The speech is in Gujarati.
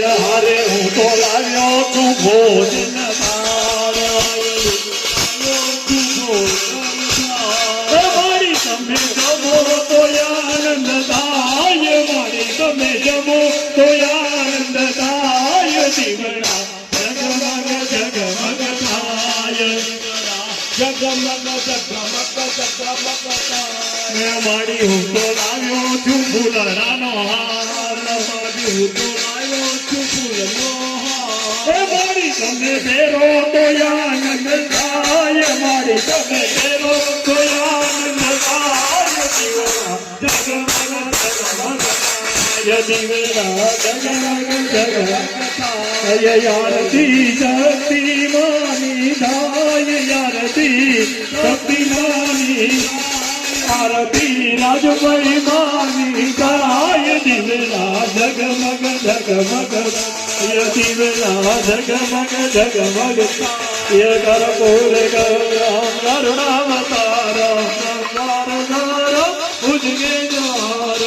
હારે હું તો લાવ્યો તું ભોજન મારી તમે જમો તો આનંદ થાય મારી તમે જમો તો આનંદ થાય દીવડા જગમગ જગમગ થાય જગમગ મેં મારી હું તો લાવ્યો છું ફૂલડાનો હાર મારી હું તો લાવ્યો છું ફૂલનો હાર મારી તમે ફેરો તો આનંદ થાય મારી તમે ફેરો તો આનંદ થાય દીવડા જગમગ જગમગ થાય દીવડા જગમગ જગમગ થાય યારતી શક્તિ માની થાય યારતી શક્તિ માની આરતી રાજભાઈ માની કરાય દીવડા જગમગ જગમગ દીવડા જગમગ જગમગ ય કરપૂર ગૌરામ કરુણાવતાર સંસાર સાર ઉજગે જાર